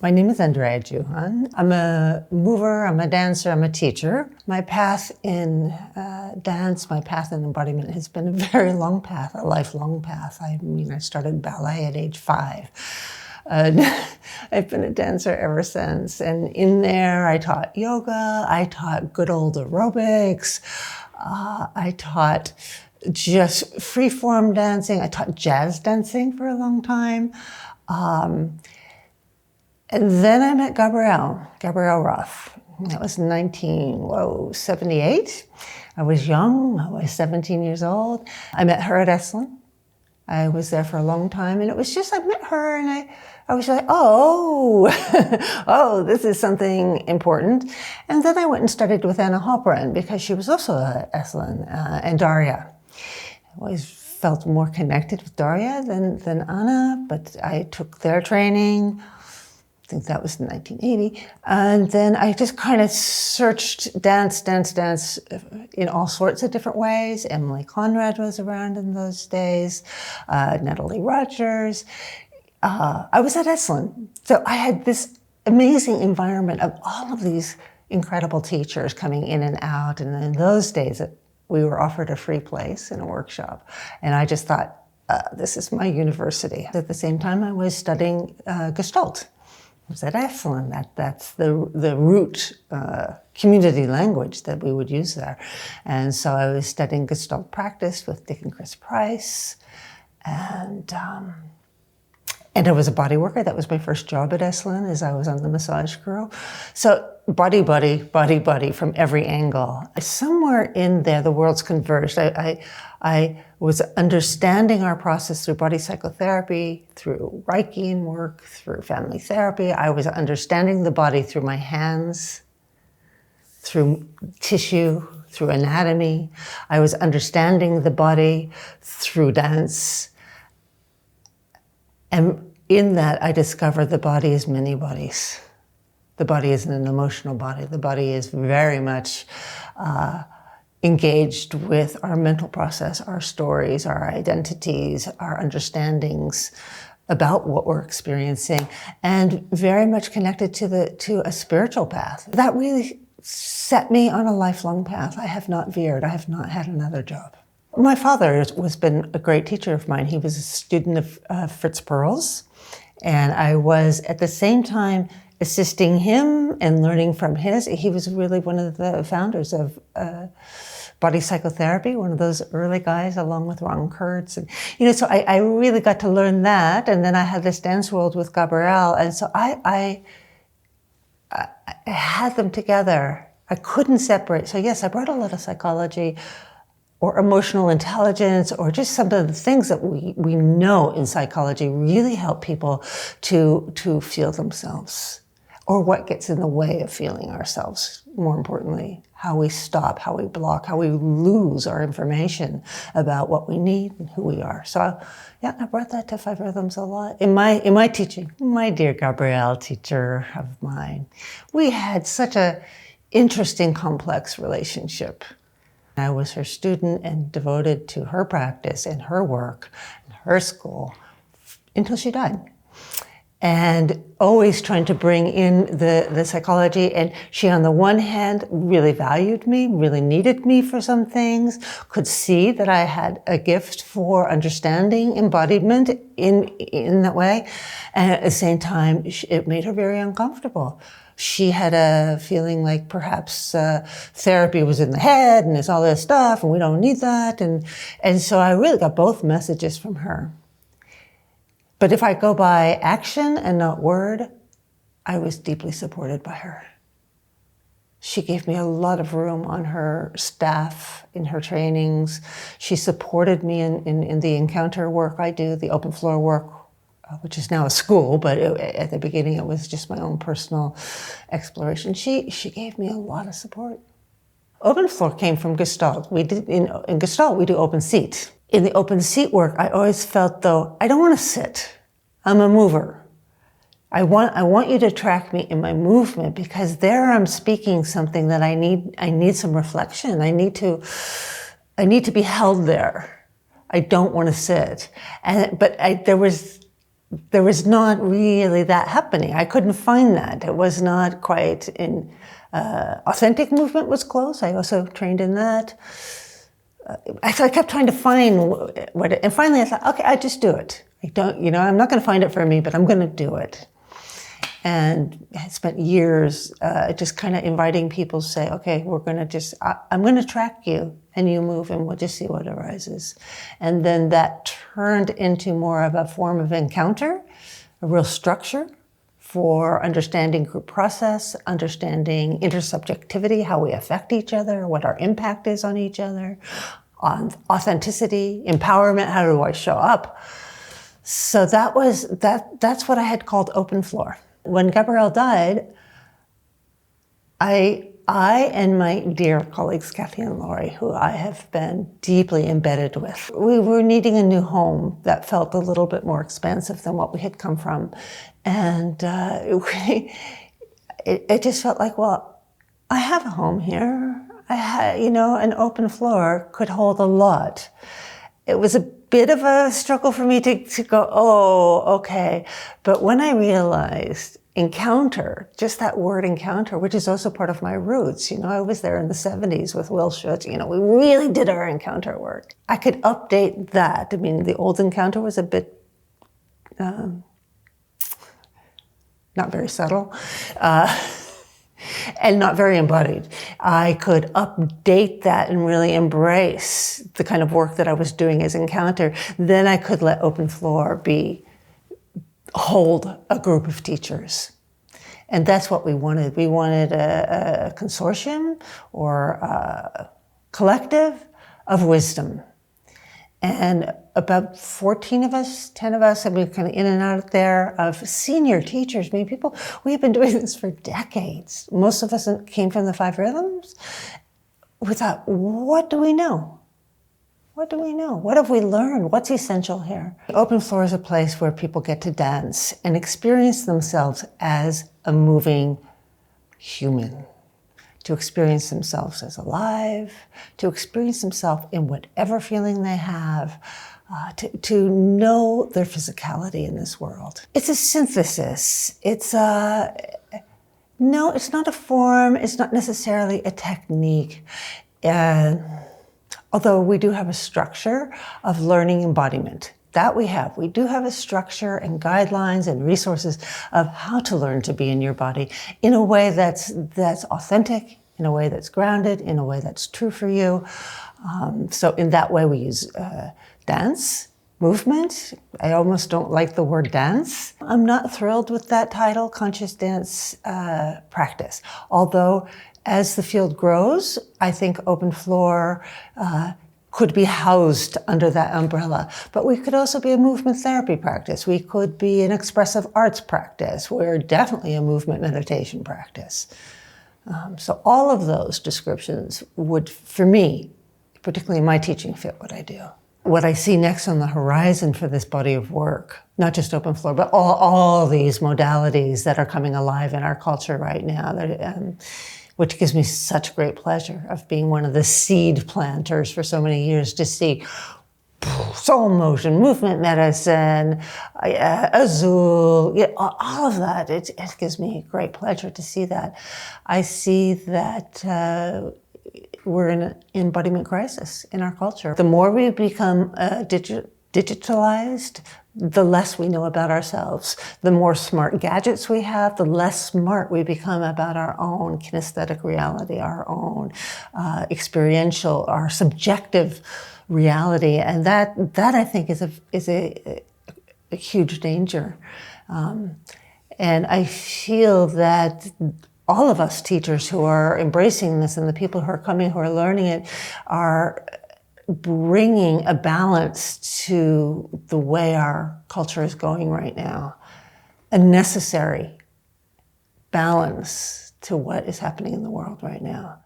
My name is Andrea Juhan. I'm a mover, I'm a dancer, I'm a teacher. My path in dance, my path in embodiment has been a very long path, a lifelong path. I started ballet at age 5. I've been a dancer ever since. And in there, I taught yoga, I taught good old aerobics, I taught just free-form dancing, I taught jazz dancing for a long time. And then I met Gabrielle Roth. That was 1978. I was young, I was 17 years old. I met her at Esalen. I was there for a long time, and it was just, I met her and I was like, oh, oh, this is something important. And then I went and studied with Anna Halperin because she was also at Esalen, and Daria. I always felt more connected with Daria than Anna, but I took their training. I think that was in 1980. And then I just kind of searched dance in all sorts of different ways. Emily Conrad was around in those days, Natalie Rogers. I was at Esalen. So I had this amazing environment of all of these incredible teachers coming in and out. And in those days, we were offered a free place in a workshop. And I just thought, this is my university. At the same time, I was studying Gestalt. I was at Esalen. That's the root community language that we would use there. And so I was studying Gestalt practice with Dick and Chris Price. And I was a body worker. That was my first job at Esalen, as I was on the massage crew. So body from every angle. Somewhere in there, the worlds converged. I was understanding our process through body psychotherapy, through Reichian work, through family therapy. I was understanding the body through my hands, through tissue, through anatomy. I was understanding the body through dance. And in that, I discovered the body is many bodies. The body isn't an emotional body. The body is very much engaged with our mental process, our stories, our identities, our understandings about what we're experiencing, and very much connected to a spiritual path. That really set me on a lifelong path. I have not veered. I have not had another job. My father has been a great teacher of mine. He was a student of Fritz Perls, and I was at the same time assisting him and learning from his. He was really one of the founders of body psychotherapy, one of those early guys, along with Ron Kurtz. And, so I really got to learn that. And then I had this dance world with Gabrielle. And so I had them together. I couldn't separate. So yes, I brought a lot of psychology or emotional intelligence, or just some of the things that we know in psychology really help people to feel themselves, or what gets in the way of feeling ourselves. More importantly, how we stop, how we block, how we lose our information about what we need and who we are. So yeah, I brought that to 5 Rhythms a lot. In my teaching, my dear Gabrielle, teacher of mine, we had such a interesting, complex relationship. I was her student and devoted to her practice and her work and her school until she died. And always trying to bring in the psychology. And she, on the one hand, really valued me, really needed me for some things, could see that I had a gift for understanding embodiment in that way. And at the same time, it made her very uncomfortable. She had a feeling like perhaps therapy was in the head and it's all this stuff and we don't need that. And so I really got both messages from her. But if I go by action and not word, I was deeply supported by her. She gave me a lot of room on her staff, in her trainings. She supported me in the encounter work I do, the open floor work, which is now a school, but at the beginning it was just my own personal exploration. She gave me a lot of support. Open floor came from Gestalt. We did in Gestalt we do open seat. In the open seat work, I always felt though I don't want to sit. I'm a mover. I want you to track me in my movement, because there I'm speaking something that I need some reflection. I need to be held there. I don't want to sit. But there was there was not really that happening. I couldn't find that. It was not quite in, authentic movement was close. I also trained in that. I kept trying to find what, and finally I thought, okay, I just do it. I'm not going to find it for me, but I'm going to do it. And I spent years just kind of inviting people to say, okay, I'm going to track you and you move and we'll just see what arises. And then that turned into more of a form of encounter, a real structure for understanding group process, understanding intersubjectivity, how we affect each other, what our impact is on each other, on authenticity, empowerment, how do I show up? So that's what I had called open floor. When Gabrielle died, I and my dear colleagues, Kathy and Laurie, who I have been deeply embedded with, we were needing a new home that felt a little bit more expansive than what we had come from. And it just felt like, well, I have a home here. An open floor could hold a lot. It was a bit of a struggle for me to go, oh, okay. But when I realized encounter, just that word encounter, which is also part of my roots. I was there in the 70s with Will Schutz. We really did our encounter work. I could update that. I mean, the old encounter was a bit not very subtle. And not very embodied. I could update that and really embrace the kind of work that I was doing as encounter. Then I could let open floor hold a group of teachers. And that's what we wanted. We wanted a consortium or a collective of wisdom. And about 14 of us, 10 of us, and we were kind of in and out there of senior teachers. I mean, people, we have been doing this for decades. Most of us came from the 5 rhythms. We thought, what do we know? What do we know? What have we learned? What's essential here? Open floor is a place where people get to dance and experience themselves as a moving human. To experience themselves as alive, to experience themselves in whatever feeling they have, to know their physicality in this world. It's a synthesis. No, it's not a form. It's not necessarily a technique. Although we do have a structure of learning embodiment. That we have. We do have a structure and guidelines and resources of how to learn to be in your body in a way that's authentic, in a way that's grounded, in a way that's true for you. So in that way we use dance, movement. I almost don't like the word dance. I'm not thrilled with that title, conscious dance practice. Although as the field grows, I think open floor could be housed under that umbrella. But we could also be a movement therapy practice. We could be an expressive arts practice. We're definitely a movement meditation practice. So all of those descriptions would, for me, particularly in my teaching, fit what I do. What I see next on the horizon for this body of work, not just open floor, but all these modalities that are coming alive in our culture right now, which gives me such great pleasure of being one of the seed planters for so many years to see soul motion, movement medicine, Azul, all of that. It gives me great pleasure to see that. I see that we're in an embodiment crisis in our culture. The more we become digitalized, the less we know about ourselves. The more smart gadgets we have, the less smart we become about our own kinesthetic reality, our own experiential, our subjective reality. And that I think is a huge danger. And I feel that all of us teachers who are embracing this and the people who are coming, who are learning it, are bringing a balance to the way our culture is going right now, a necessary balance to what is happening in the world right now.